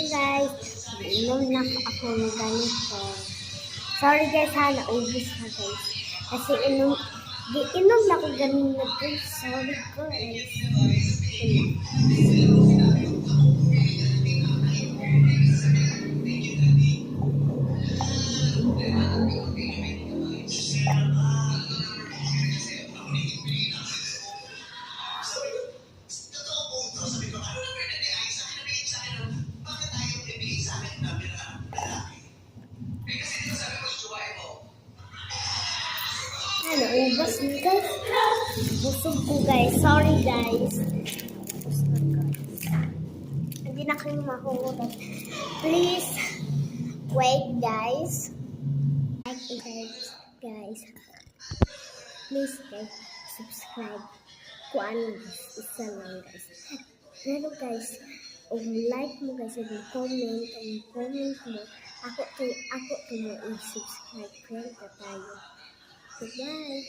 guys, inom na ako ng ganito. Sorry guys ha, naubos na guys. Kasi inom na ako ganito guys. Sorry guys. Naubos na guys. Busog ko guys. Sorry guys. Hindi na kayo mahulog. Please, wait guys. Like it guys. Please guys, subscribe. Kung ano guys, isa lang guys. Pero guys, like mo guys, comment mo. Ako to mo i-subscribe. Friend ka tayo. Goodbye.